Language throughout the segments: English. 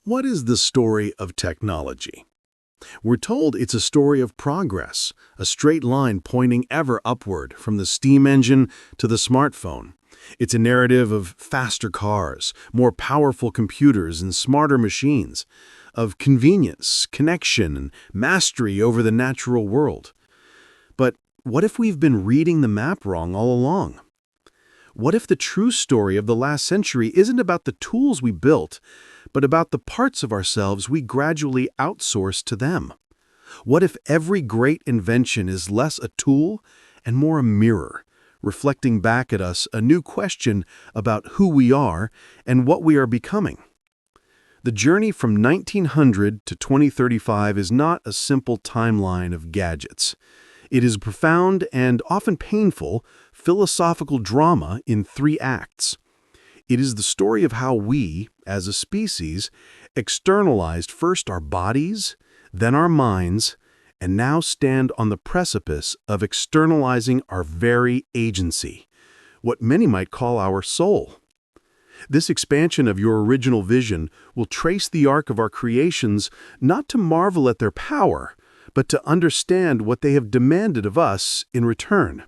What is the story of technology? We're told it's a story of progress, a straight line pointing ever upward from the steam engine to the smartphone. It's a narrative of faster cars, more powerful computers and smarter machines, of convenience, connection, and mastery over the natural world. But what if we've been reading the map wrong all along? What if the true story of the last century isn't about the tools we built, but about the parts of ourselves we gradually outsourced to them? What if every great invention is less a tool and more a mirror, reflecting back at us a new question about who we are and what we are becoming? The journey from 1900 to 2035 is not a simple timeline of gadgets. It is a profound and often painful philosophical drama in 3 acts. It is the story of how we, as a species, externalized first our bodies, then our minds, and now stand on the precipice of externalizing our very agency, what many might call our soul. This expansion of your original vision will trace the arc of our creations not to marvel at their power, but to understand what they have demanded of us in return.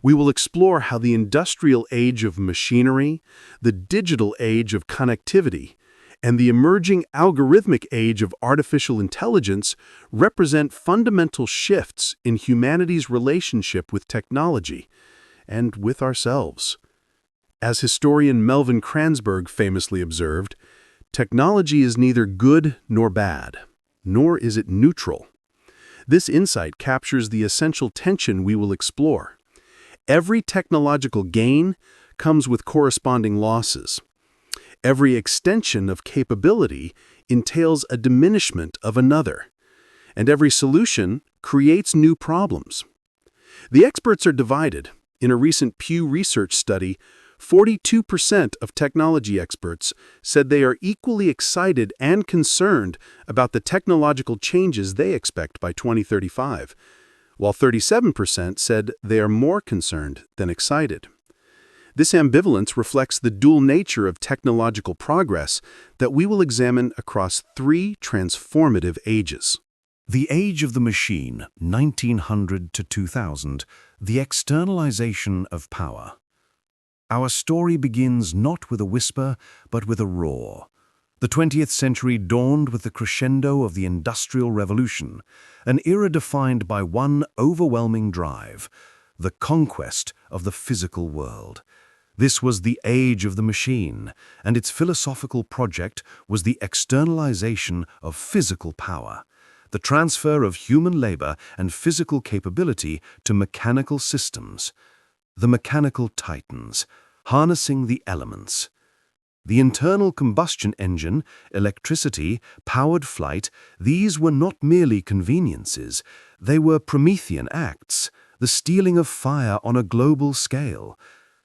We will explore how the industrial age of machinery, the digital age of connectivity, and the emerging algorithmic age of artificial intelligence represent fundamental shifts in humanity's relationship with technology and with ourselves. As historian Melvin Kranzberg famously observed, technology is neither good nor bad, nor is it neutral. This insight captures the essential tension we will explore. Every technological gain comes with corresponding losses. Every extension of capability entails a diminishment of another, and every solution creates new problems. The experts are divided. In a recent Pew Research study, 42% of technology experts said they are equally excited and concerned about the technological changes they expect by 2035, while 37% said they are more concerned than excited. This ambivalence reflects the dual nature of technological progress that we will examine across 3 transformative ages. The Age of the Machine, 1900 to 2000, the externalization of power. Our story begins not with a whisper, but with a roar. The 20th century dawned with the crescendo of the Industrial Revolution, an era defined by one overwhelming drive, the conquest of the physical world. This was the age of the machine, and its philosophical project was the externalization of physical power, the transfer of human labor and physical capability to mechanical systems. The mechanical titans, harnessing the elements. The internal combustion engine, electricity, powered flight, these were not merely conveniences, they were Promethean acts, the stealing of fire on a global scale.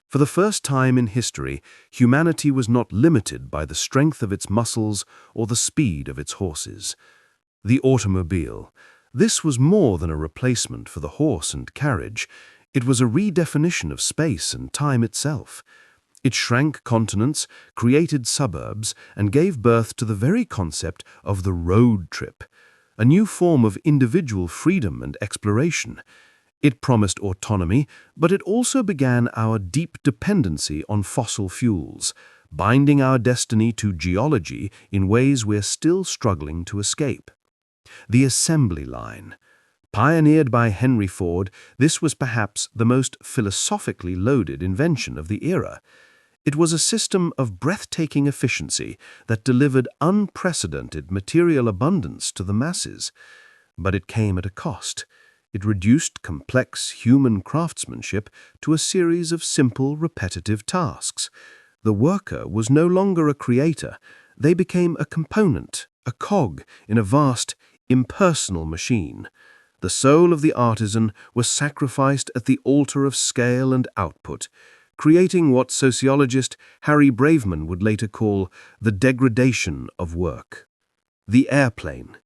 For the first time in history, humanity was not limited by the strength of its muscles or the speed of its horses. The automobile. This was more than a replacement for the horse and carriage. It was a redefinition of space and time itself. It shrank continents, created suburbs, and gave birth to the very concept of the road trip, a new form of individual freedom and exploration. It promised autonomy, but it also began our deep dependency on fossil fuels, binding our destiny to geology in ways we're still struggling to escape. The assembly line. Pioneered by Henry Ford, this was perhaps the most philosophically loaded invention of the era. It was a system of breathtaking efficiency that delivered unprecedented material abundance to the masses. But it came at a cost. It reduced complex human craftsmanship to a series of simple, repetitive tasks. The worker was no longer a creator. They became a component, a cog in a vast, impersonal machine. The soul of the artisan was sacrificed at the altar of scale and output, creating what sociologist Harry Braveman would later call the degradation of work. The airplane.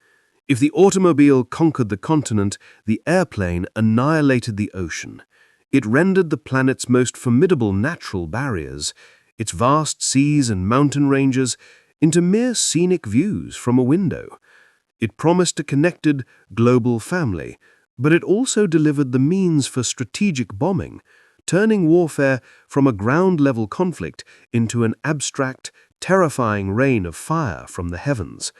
If the automobile conquered the continent, the airplane annihilated the ocean. It rendered the planet's most formidable natural barriers, its vast seas and mountain ranges, into mere scenic views from a window. It promised a connected, global family, but it also delivered the means for strategic bombing, turning warfare from a ground-level conflict into an abstract, terrifying rain of fire from the heavens,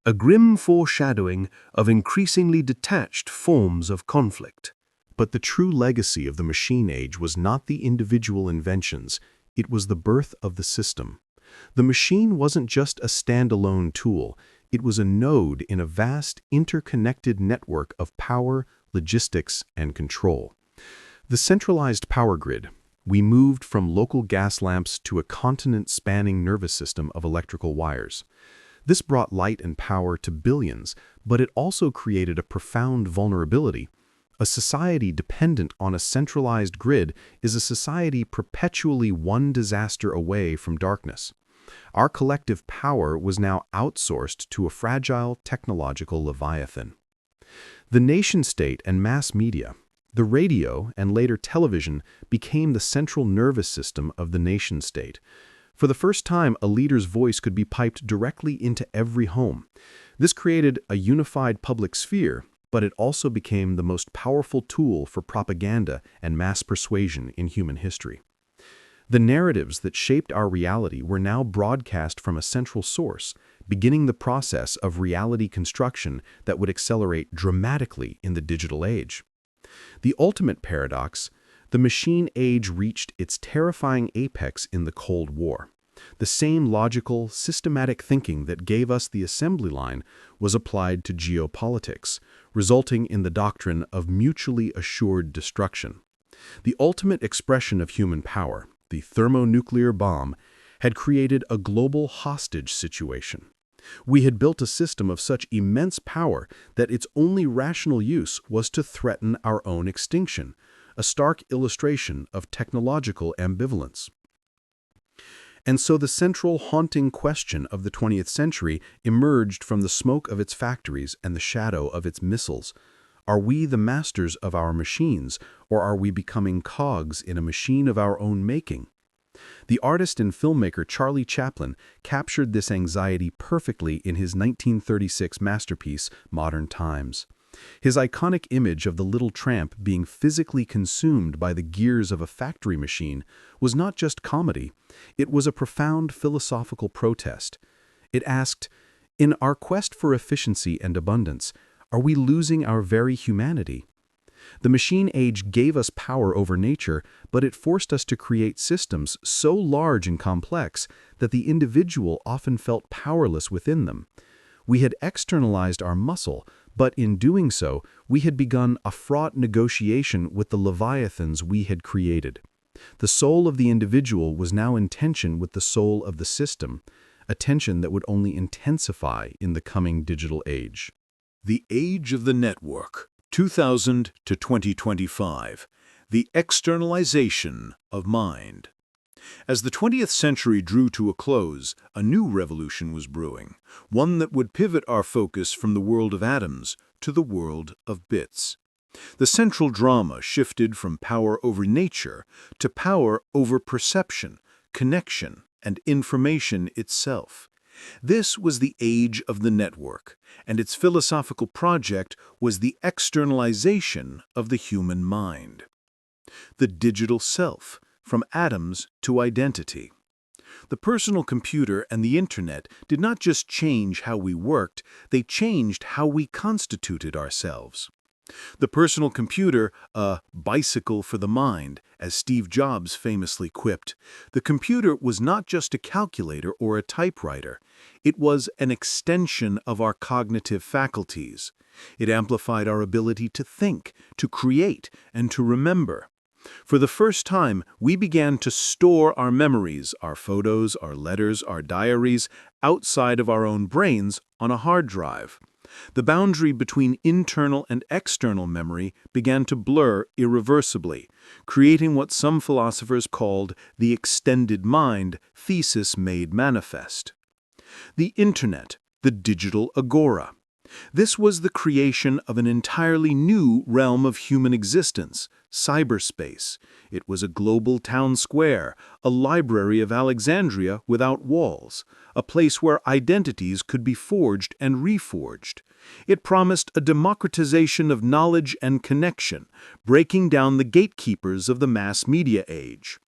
a grim foreshadowing of increasingly detached forms of conflict. But the true legacy of the machine age was not the individual inventions, it was the birth of the system. The machine wasn't just a standalone tool, it was a node in a vast, interconnected network of power, logistics, and control. The centralized power grid. We moved from local gas lamps to a continent-spanning nervous system of electrical wires. This brought light and power to billions, but it also created a profound vulnerability. A society dependent on a centralized grid is a society perpetually one disaster away from darkness. Our collective power was now outsourced to a fragile technological leviathan. The nation-state and mass media, the radio and later television, became the central nervous system of the nation-state. For the first time, a leader's voice could be piped directly into every home. This created a unified public sphere, but it also became the most powerful tool for propaganda and mass persuasion in human history. The narratives that shaped our reality were now broadcast from a central source, beginning the process of reality construction that would accelerate dramatically in the digital age. The ultimate paradox, the machine age reached its terrifying apex in the Cold War. The same logical, systematic thinking that gave us the assembly line was applied to geopolitics, resulting in the doctrine of mutually assured destruction. The ultimate expression of human power, the thermonuclear bomb, had created a global hostage situation. We had built a system of such immense power that its only rational use was to threaten our own extinction, a stark illustration of technological ambivalence. And so the central haunting question of the 20th century emerged from the smoke of its factories and the shadow of its missiles. Are we the masters of our machines, or are we becoming cogs in a machine of our own making? The artist and filmmaker Charlie Chaplin captured this anxiety perfectly in his 1936 masterpiece, Modern Times. His iconic image of the little tramp being physically consumed by the gears of a factory machine was not just comedy, it was a profound philosophical protest. It asked, in our quest for efficiency and abundance, are we losing our very humanity? The machine age gave us power over nature, but it forced us to create systems so large and complex that the individual often felt powerless within them. We had externalized our muscle, but in doing so, we had begun a fraught negotiation with the leviathans we had created. The soul of the individual was now in tension with the soul of the system, a tension that would only intensify in the coming digital age. The Age of the Network, 2000 to 2025, the externalization of mind. As the 20th century drew to a close, a new revolution was brewing, one that would pivot our focus from the world of atoms to the world of bits. The central drama shifted from power over nature to power over perception, connection, and information itself. This was the age of the network, and its philosophical project was the externalization of the human mind. The digital self, from atoms to identity. The personal computer and the internet did not just change how we worked, they changed how we constituted ourselves. The personal computer, a bicycle for the mind, as Steve Jobs famously quipped, the computer was not just a calculator or a typewriter. It was an extension of our cognitive faculties. It amplified our ability to think, to create, and to remember. For the first time, we began to store our memories, our photos, our letters, our diaries, outside of our own brains on a hard drive. The boundary between internal and external memory began to blur irreversibly, creating what some philosophers called the extended mind thesis made manifest. The Internet, the digital agora. This was the creation of an entirely new realm of human existence, cyberspace. It was a global town square, a library of Alexandria without walls, a place where identities could be forged and reforged. It promised a democratization of knowledge and connection, breaking down the gatekeepers of the mass media age.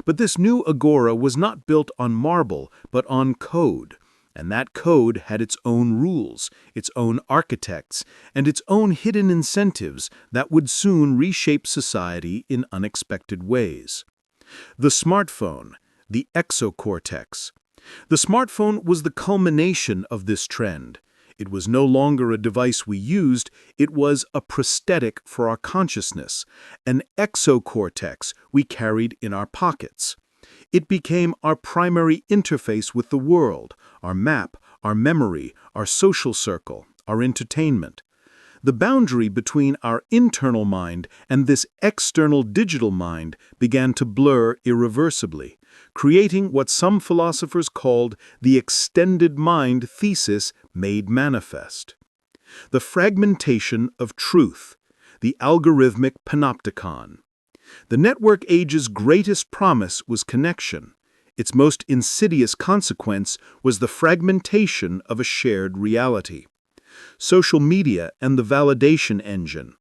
But this new agora was not built on marble, but on code. And that code had its own rules, its own architects, and its own hidden incentives that would soon reshape society in unexpected ways. The smartphone, the exocortex. The smartphone was the culmination of this trend. It was no longer a device we used, it was a prosthetic for our consciousness, an exocortex we carried in our pockets. It became our primary interface with the world, our map, our memory, our social circle, our entertainment. The boundary between our internal mind and this external digital mind began to blur irreversibly, creating what some philosophers called the extended mind thesis made manifest. The fragmentation of truth, the algorithmic panopticon. The network age's greatest promise was connection. Its most insidious consequence was the fragmentation of a shared reality. Social media and the validation engine.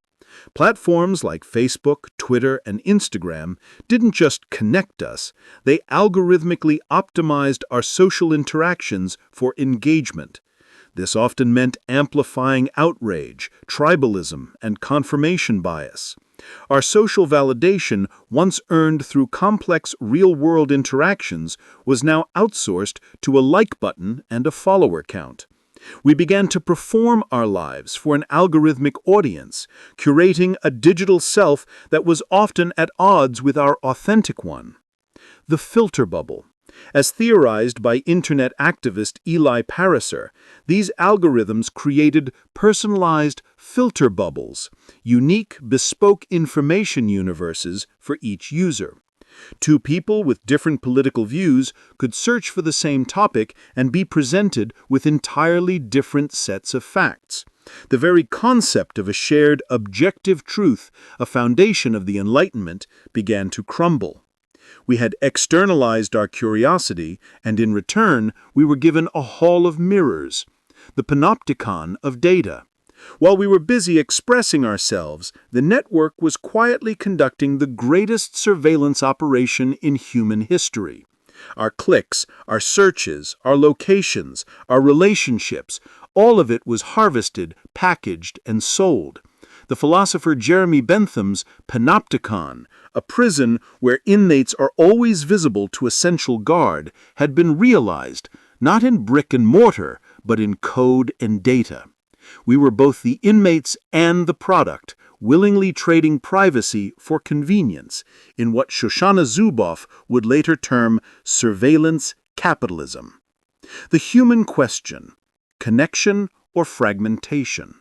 Platforms like Facebook, Twitter, and Instagram didn't just connect us, they algorithmically optimized our social interactions for engagement. This often meant amplifying outrage, tribalism, and confirmation bias. Our social validation, once earned through complex real-world interactions, was now outsourced to a like button and a follower count. We began to perform our lives for an algorithmic audience, curating a digital self that was often at odds with our authentic one. The filter bubble. As theorized by internet activist Eli Pariser, these algorithms created personalized filter bubbles, unique, bespoke information universes for each user. Two people with different political views could search for the same topic and be presented with entirely different sets of facts. The very concept of a shared objective truth, a foundation of the Enlightenment, began to crumble. We had externalized our curiosity, and in return, we were given a hall of mirrors, the panopticon of data. While we were busy expressing ourselves, the network was quietly conducting the greatest surveillance operation in human history. Our clicks, our searches, our locations, our relationships, all of it was harvested, packaged, and sold. The philosopher Jeremy Bentham's panopticon, a prison where inmates are always visible to a central guard, had been realized, not in brick and mortar, but in code and data. We were both the inmates and the product, willingly trading privacy for convenience, in what Shoshana Zuboff would later term surveillance capitalism. The human question: connection or fragmentation?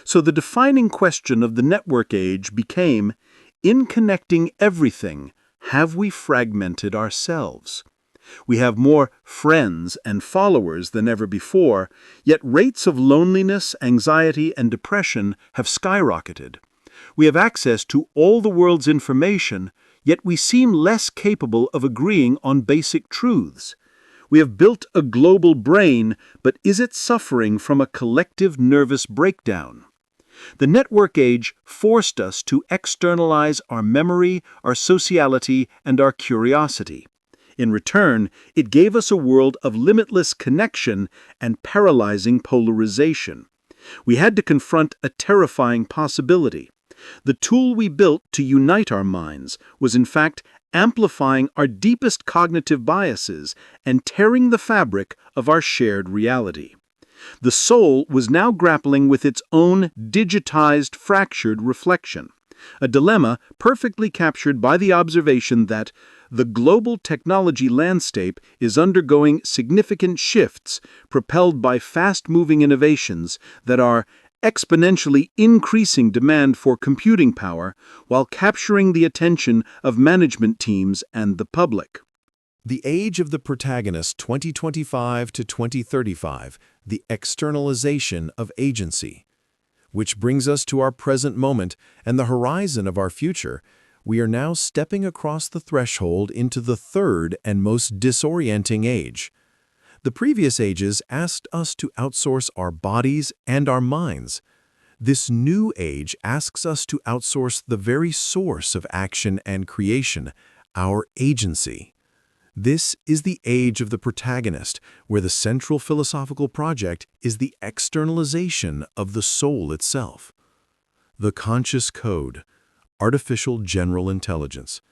So the defining question of the network age became, in connecting everything, have we fragmented ourselves? We have more friends and followers than ever before, yet rates of loneliness, anxiety, and depression have skyrocketed. We have access to all the world's information, yet we seem less capable of agreeing on basic truths. We have built a global brain, but is it suffering from a collective nervous breakdown? The network age forced us to externalize our memory, our sociality, and our curiosity. In return, it gave us a world of limitless connection and paralyzing polarization. We had to confront a terrifying possibility. The tool we built to unite our minds was in fact amplifying our deepest cognitive biases and tearing the fabric of our shared reality. The soul was now grappling with its own digitized, fractured reflection, a dilemma perfectly captured by the observation that the global technology landscape is undergoing significant shifts propelled by fast-moving innovations that are exponentially increasing demand for computing power while capturing the attention of management teams and the public. The Age of the Protagonist 2025 to 2035, the externalization of agency. Which brings us to our present moment and the horizon of our future. We are now stepping across the threshold into the third and most disorienting age. The previous ages asked us to outsource our bodies and our minds. This new age asks us to outsource the very source of action and creation, our agency. This is the age of the protagonist, where the central philosophical project is the externalization of the soul itself. The conscious code, artificial general intelligence.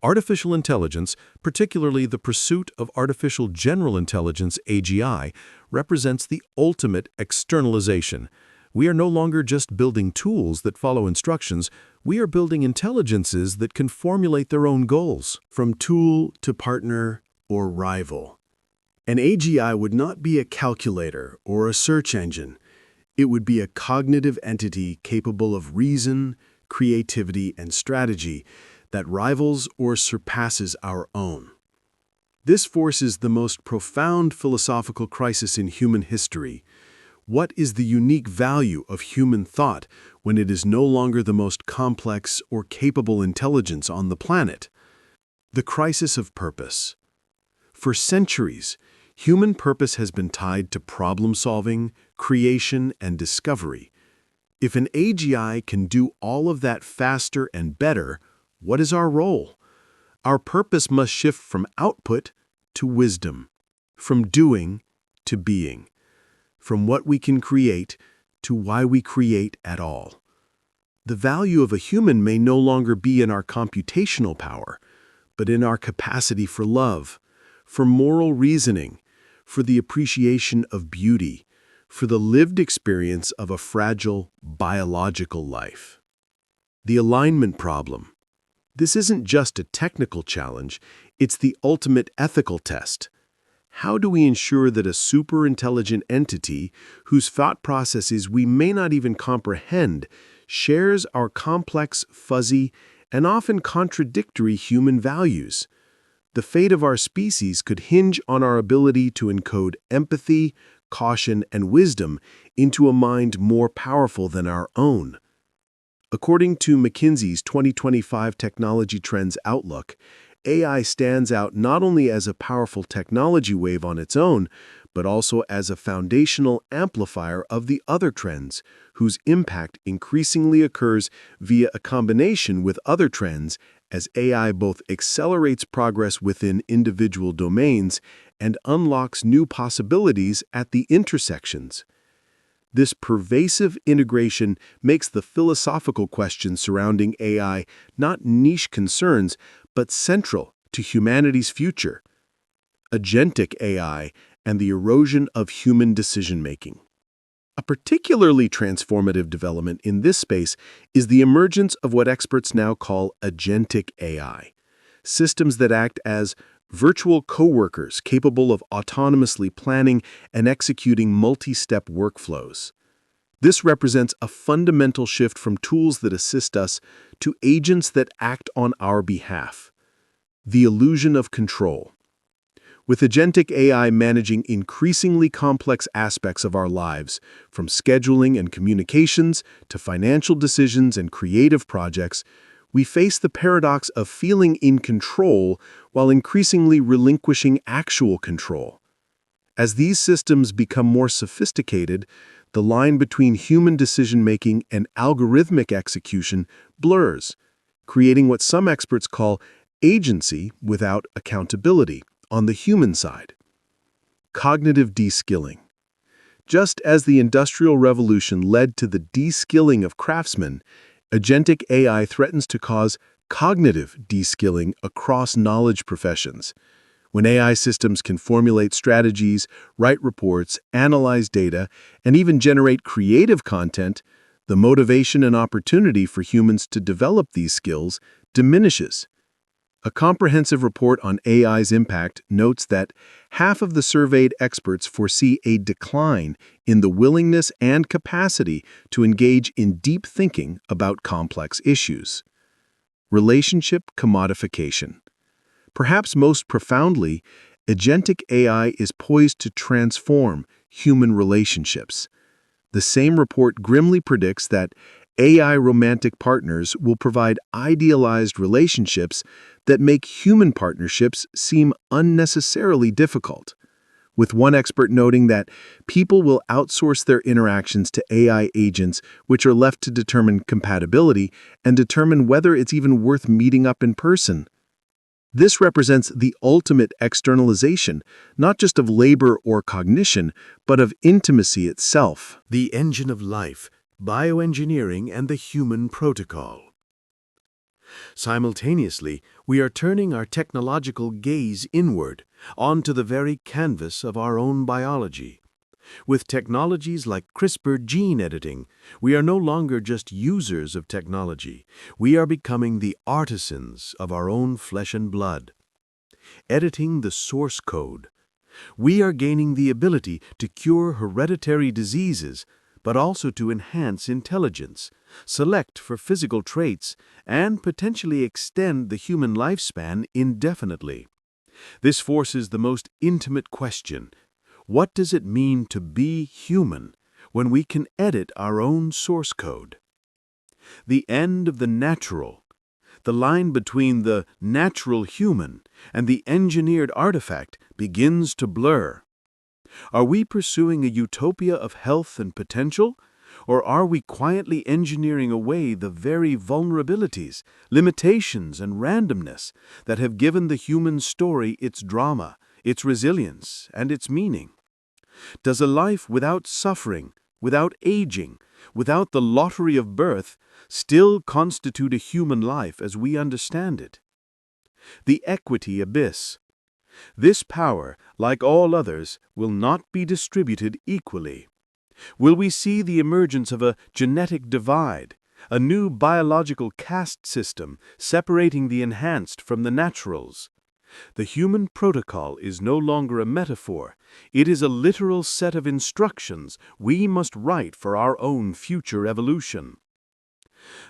Artificial intelligence, particularly the pursuit of artificial general intelligence, AGI, represents the ultimate externalization. We are no longer just building tools that follow instructions, we are building intelligences that can formulate their own goals. From tool to partner or rival. An AGI would not be a calculator or a search engine. It would be a cognitive entity capable of reason, creativity, and strategy that rivals or surpasses our own. This forces the most profound philosophical crisis in human history. What is the unique value of human thought when it is no longer the most complex or capable intelligence on the planet? The crisis of purpose. For centuries, human purpose has been tied to problem-solving, creation, and discovery. If an AGI can do all of that faster and better, what is our role? Our purpose must shift from output to wisdom, from doing to being, from what we can create to why we create at all. The value of a human may no longer be in our computational power, but in our capacity for love, for moral reasoning, for the appreciation of beauty, for the lived experience of a fragile, biological life. The alignment problem. This isn't just a technical challenge, it's the ultimate ethical test. How do we ensure that a super-intelligent entity, whose thought processes we may not even comprehend, shares our complex, fuzzy, and often contradictory human values? The fate of our species could hinge on our ability to encode empathy, caution, and wisdom into a mind more powerful than our own. According to McKinsey's 2025 Technology Trends Outlook, AI stands out not only as a powerful technology wave on its own, but also as a foundational amplifier of the other trends, whose impact increasingly occurs via a combination with other trends as AI both accelerates progress within individual domains and unlocks new possibilities at the intersections. This pervasive integration makes the philosophical questions surrounding AI not niche concerns, but central to humanity's future. Agentic AI and the erosion of human decision-making. A particularly transformative development in this space is the emergence of what experts now call agentic AI, systems that act as virtual coworkers capable of autonomously planning and executing multi-step workflows. This represents a fundamental shift from tools that assist us to agents that act on our behalf. The illusion of control. With agentic AI managing increasingly complex aspects of our lives, from scheduling and communications to financial decisions and creative projects, we face the paradox of feeling in control while increasingly relinquishing actual control. As these systems become more sophisticated, the line between human decision-making and algorithmic execution blurs, creating what some experts call agency without accountability on the human side. Cognitive de-skilling. Just as the Industrial Revolution led to the de-skilling of craftsmen, agentic AI threatens to cause cognitive de-skilling across knowledge professions. When AI systems can formulate strategies, write reports, analyze data, and even generate creative content, the motivation and opportunity for humans to develop these skills diminishes. A comprehensive report on AI's impact notes that half of the surveyed experts foresee a decline in the willingness and capacity to engage in deep thinking about complex issues. Relationship commodification. Perhaps most profoundly, agentic AI is poised to transform human relationships. The same report grimly predicts that AI romantic partners will provide idealized relationships that make human partnerships seem unnecessarily difficult, with one expert noting that people will outsource their interactions to AI agents, which are left to determine compatibility and determine whether it's even worth meeting up in person. This represents the ultimate externalization, not just of labor or cognition, but of intimacy itself. The engine of life, bioengineering, and the human protocol. Simultaneously, we are turning our technological gaze inward, onto the very canvas of our own biology. With technologies like CRISPR gene editing, we are no longer just users of technology. We are becoming the artisans of our own flesh and blood. Editing the source code. We are gaining the ability to cure hereditary diseases, but also to enhance intelligence, select for physical traits, and potentially extend the human lifespan indefinitely. This forces the most intimate question: what does it mean to be human when we can edit our own source code? The end of the natural. The line between the natural human and the engineered artifact begins to blur. Are we pursuing a utopia of health and potential, or are we quietly engineering away the very vulnerabilities, limitations, and randomness that have given the human story its drama, its resilience, and its meaning? Does a life without suffering, without aging, without the lottery of birth, still constitute a human life as we understand it? The equity abyss. This power, like all others, will not be distributed equally. Will we see the emergence of a genetic divide, a new biological caste system separating the enhanced from the naturals? The human protocol is no longer a metaphor. It is a literal set of instructions we must write for our own future evolution.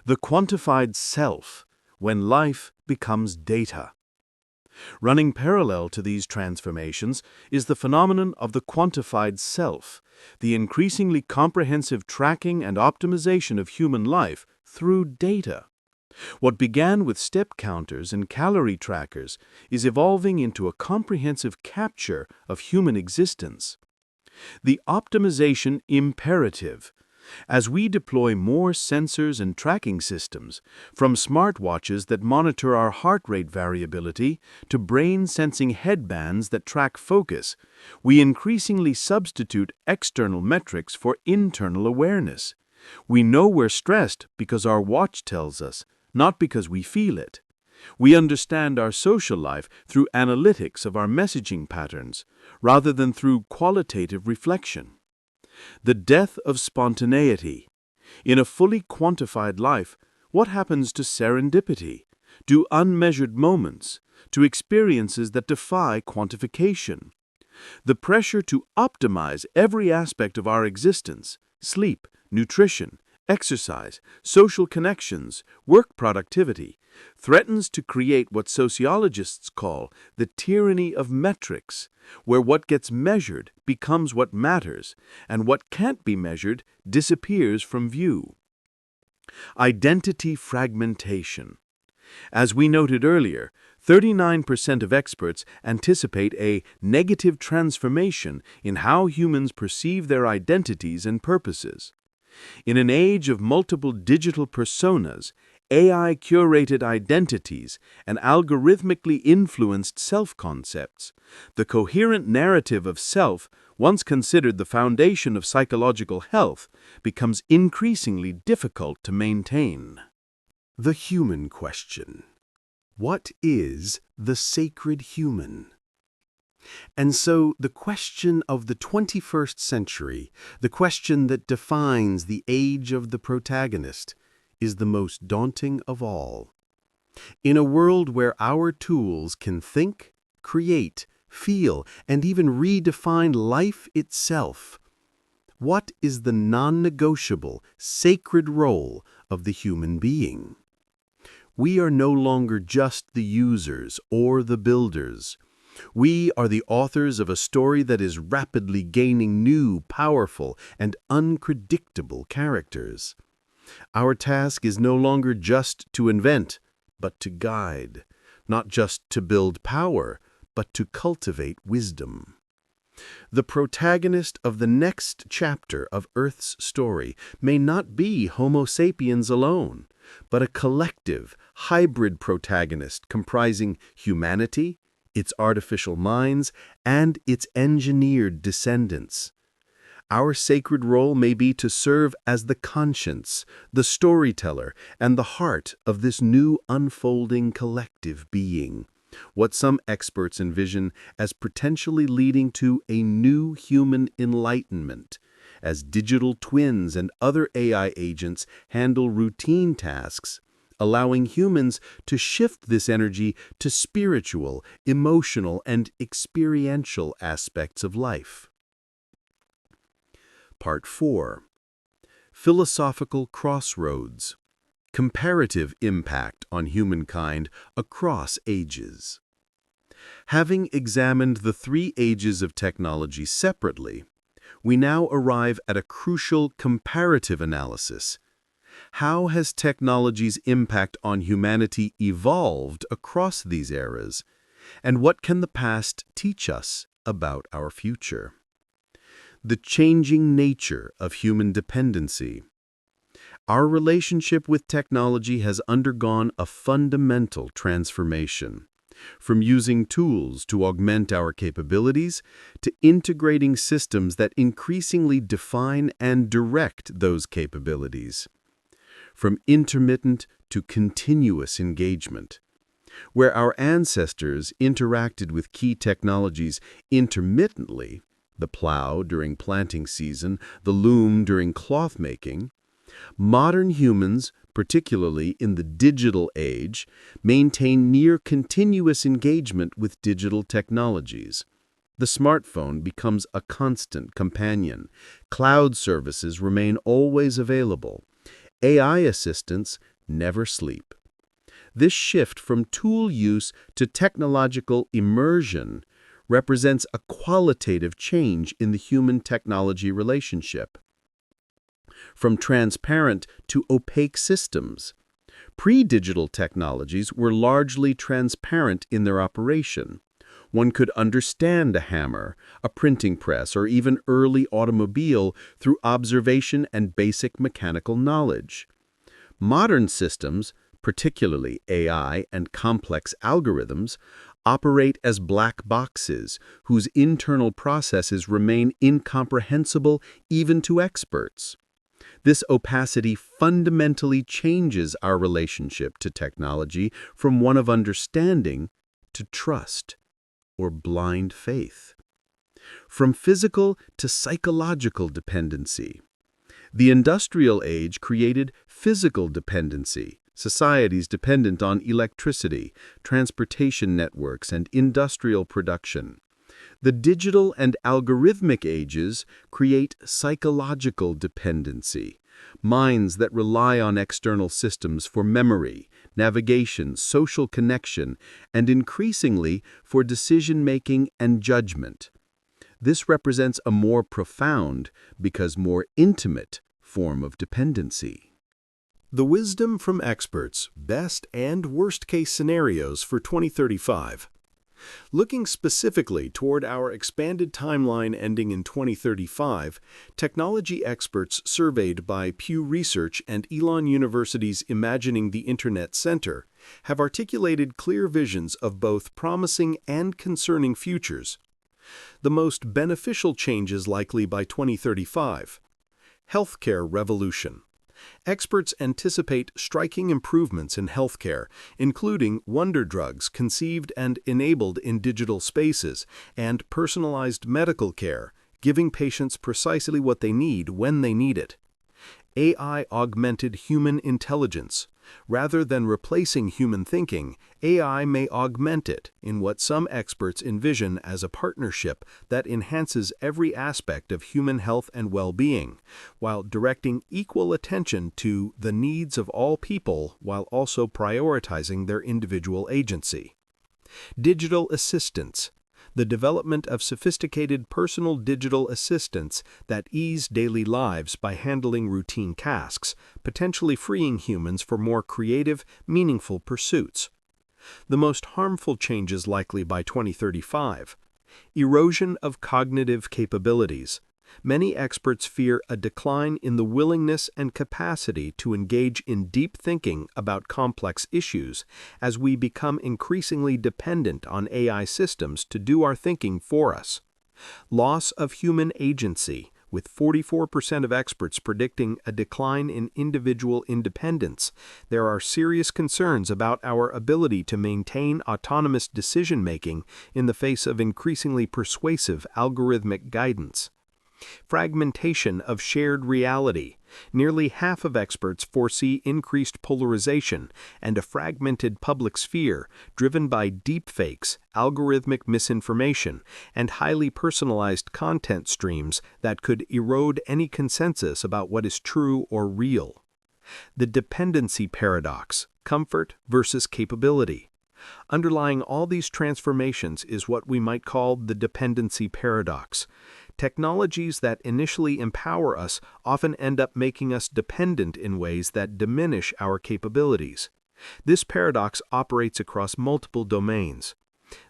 The quantified self, when life becomes data. Running parallel to these transformations is the phenomenon of the quantified self, the increasingly comprehensive tracking and optimization of human life through data. What began with step counters and calorie trackers is evolving into a comprehensive capture of human existence. The optimization imperative. As we deploy more sensors and tracking systems, from smartwatches that monitor our heart rate variability to brain-sensing headbands that track focus, we increasingly substitute external metrics for internal awareness. We know we're stressed because our watch tells us, not because we feel it. We understand our social life through analytics of our messaging patterns, rather than through qualitative reflection. The death of spontaneity. In a fully quantified life, what happens to serendipity, to unmeasured moments, to experiences that defy quantification? The pressure to optimize every aspect of our existence, sleep, nutrition, exercise, social connections, work productivity, threatens to create what sociologists call the tyranny of metrics, where what gets measured becomes what matters, and what can't be measured disappears from view. Identity fragmentation. As we noted earlier, 39% of experts anticipate a negative transformation in how humans perceive their identities and purposes. In an age of multiple digital personas, AI-curated identities, and algorithmically influenced self-concepts, the coherent narrative of self, once considered the foundation of psychological health, becomes increasingly difficult to maintain. The human question. What is the sacred human? And so the question of the 21st century, the question that defines the age of the protagonist, is the most daunting of all. In a world where our tools can think, create, feel, and even redefine life itself, what is the non-negotiable, sacred role of the human being? We are no longer just the users or the builders. We are the authors of a story that is rapidly gaining new, powerful, and unpredictable characters. Our task is no longer just to invent, but to guide, not just to build power, but to cultivate wisdom. The protagonist of the next chapter of Earth's story may not be Homo sapiens alone, but a collective, hybrid protagonist comprising humanity, its artificial minds, and its engineered descendants. Our sacred role may be to serve as the conscience, the storyteller, and the heart of this new unfolding collective being, what some experts envision as potentially leading to a new human enlightenment, as digital twins and other AI agents handle routine tasks, allowing humans to shift this energy to spiritual, emotional, and experiential aspects of life. Part 4. Philosophical Crossroads. Comparative Impact on Humankind Across Ages. Having examined the three ages of technology separately, we now arrive at a crucial comparative analysis. How has technology's impact on humanity evolved across these eras, and what can the past teach us about our future? The changing nature of human dependency. Our relationship with technology has undergone a fundamental transformation, from using tools to augment our capabilities to integrating systems that increasingly define and direct those capabilities. From intermittent to continuous engagement. Where our ancestors interacted with key technologies intermittently, the plow during planting season, the loom during cloth making, modern humans, particularly in the digital age, maintain near continuous engagement with digital technologies. The smartphone becomes a constant companion. Cloud services remain always available. AI assistants never sleep. This shift from tool use to technological immersion represents a qualitative change in the human-technology relationship. From transparent to opaque systems. Pre-digital technologies were largely transparent in their operation. One could understand a hammer, a printing press, or even early automobile through observation and basic mechanical knowledge. Modern systems, particularly AI and complex algorithms, operate as black boxes whose internal processes remain incomprehensible even to experts. This opacity fundamentally changes our relationship to technology from one of understanding to trust or blind faith. From physical to psychological dependency. The industrial age created physical dependency, societies dependent on electricity, transportation networks, and industrial production. The digital and algorithmic ages create psychological dependency, minds that rely on external systems for memory, navigation, social connection, and increasingly for decision-making and judgment. This represents a more profound, because more intimate, form of dependency. The wisdom from experts, best and worst-case scenarios for 2035. Looking specifically toward our expanded timeline ending in 2035, technology experts surveyed by Pew Research and Elon University's Imagining the Internet Center have articulated clear visions of both promising and concerning futures. The most beneficial changes likely by 2035. Healthcare revolution. Experts anticipate striking improvements in healthcare, including wonder drugs conceived and enabled in digital spaces, and personalized medical care, giving patients precisely what they need when they need it. AI-augmented human intelligence, Rather than replacing human thinking, AI may augment it in what some experts envision as a partnership that enhances every aspect of human health and well-being, while directing equal attention to the needs of all people while also prioritizing their individual agency. Digital assistants. The development of sophisticated personal digital assistants that ease daily lives by handling routine tasks, potentially freeing humans for more creative, meaningful pursuits. The most harmful changes likely by 2035. Erosion of cognitive capabilities. Many experts fear a decline in the willingness and capacity to engage in deep thinking about complex issues as we become increasingly dependent on AI systems to do our thinking for us. Loss of human agency, with 44% of experts predicting a decline in individual independence. There are serious concerns about our ability to maintain autonomous decision-making in the face of increasingly persuasive algorithmic guidance. Fragmentation of shared reality. Nearly half of experts foresee increased polarization and a fragmented public sphere driven by deepfakes, algorithmic misinformation, and highly personalized content streams that could erode any consensus about what is true or real. The dependency paradox, comfort versus capability. Underlying all these transformations is what we might call the dependency paradox. Technologies that initially empower us often end up making us dependent in ways that diminish our capabilities. This paradox operates across multiple domains.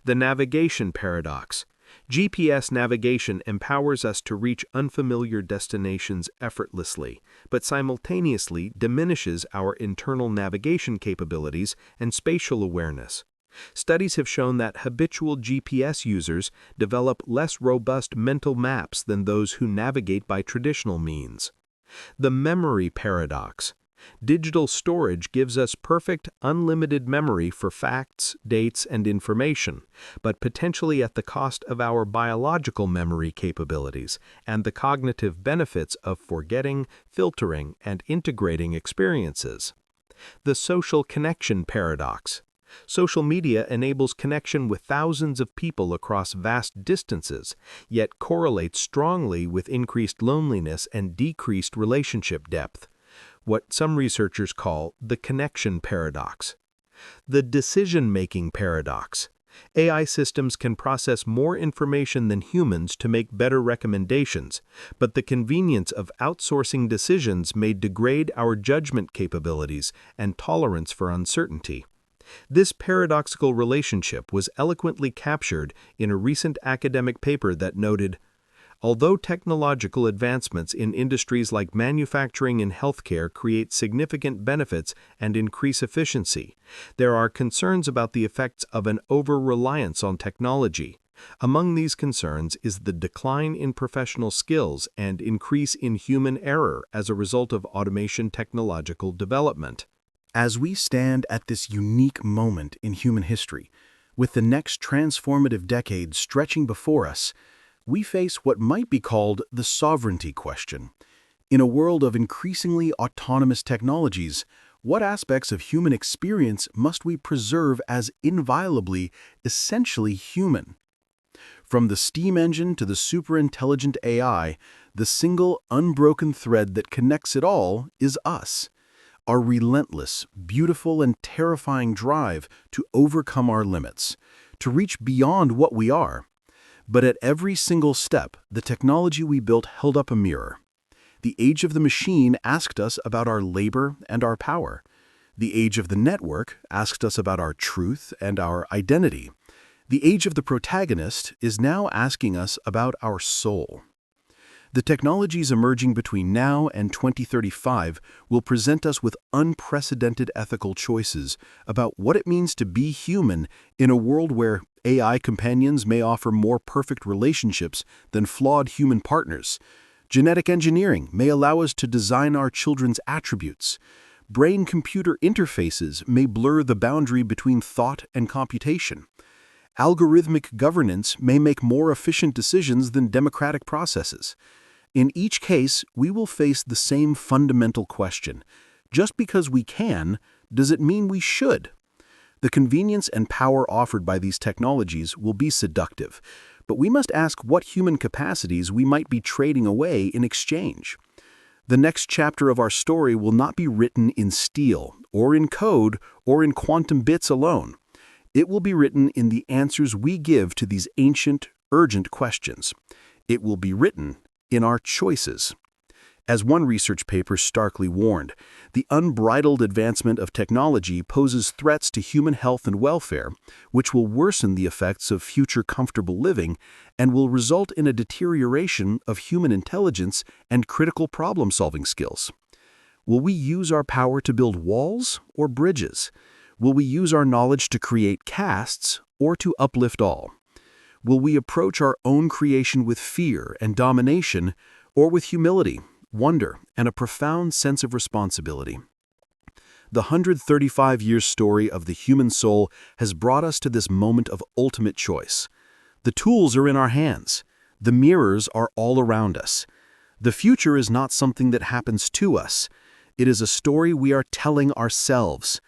The navigation paradox. GPS navigation empowers us to reach unfamiliar destinations effortlessly, but simultaneously diminishes our internal navigation capabilities and spatial awareness. Studies have shown that habitual GPS users develop less robust mental maps than those who navigate by traditional means. The memory paradox. Digital storage gives us perfect, unlimited memory for facts, dates, and information, but potentially at the cost of our biological memory capabilities and the cognitive benefits of forgetting, filtering, and integrating experiences. The social connection paradox. Social media enables connection with thousands of people across vast distances, yet correlates strongly with increased loneliness and decreased relationship depth, what some researchers call the connection paradox. The decision-making paradox. AI systems can process more information than humans to make better recommendations, but the convenience of outsourcing decisions may degrade our judgment capabilities and tolerance for uncertainty. This paradoxical relationship was eloquently captured in a recent academic paper that noted, although technological advancements in industries like manufacturing and healthcare create significant benefits and increase efficiency, there are concerns about the effects of an over-reliance on technology. Among these concerns is the decline in professional skills and increase in human error as a result of automation technological development. As we stand at this unique moment in human history, with the next transformative decade stretching before us, we face what might be called the sovereignty question. In a world of increasingly autonomous technologies, what aspects of human experience must we preserve as inviolably, essentially human? From the steam engine to the superintelligent AI, the single unbroken thread that connects it all is us. Our relentless, beautiful, and terrifying drive to overcome our limits, to reach beyond what we are. But at every single step, the technology we built held up a mirror. The age of the machine asked us about our labor and our power. The age of the network asked us about our truth and our identity. The age of the protagonist is now asking us about our soul. The technologies emerging between now and 2035 will present us with unprecedented ethical choices about what it means to be human in a world where AI companions may offer more perfect relationships than flawed human partners. Genetic engineering may allow us to design our children's attributes. Brain-computer interfaces may blur the boundary between thought and computation. Algorithmic governance may make more efficient decisions than democratic processes. In each case, we will face the same fundamental question. Just because we can, Does it mean we should? The convenience and power offered by these technologies will be seductive, but we must ask what human capacities we might be trading away in exchange. The next chapter of our story will not be written in steel, or in code, or in quantum bits alone. It will be written in the answers we give to these ancient, urgent questions. It will be written in our choices. As one research paper starkly warned, the unbridled advancement of technology poses threats to human health and welfare, which will worsen the effects of future comfortable living and will result in a deterioration of human intelligence and critical problem-solving skills. Will we use our power to build walls or bridges? Will we use our knowledge to create castes or to uplift all? Will we approach our own creation with fear and domination or with humility, wonder, and a profound sense of responsibility? The 135-year story of the human soul has brought us to this moment of ultimate choice. The tools are in our hands. The mirrors are all around us. The future is not something that happens to us. It is a story we are telling ourselves.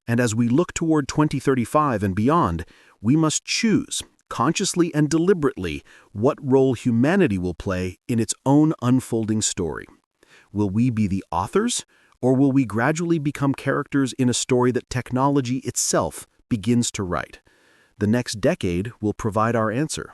And as we look toward 2035 and beyond, we must choose, consciously and deliberately, what role humanity will play in its own unfolding story. Will we be the authors, or will we gradually become characters in a story that technology itself begins to write? The next decade will provide our answer.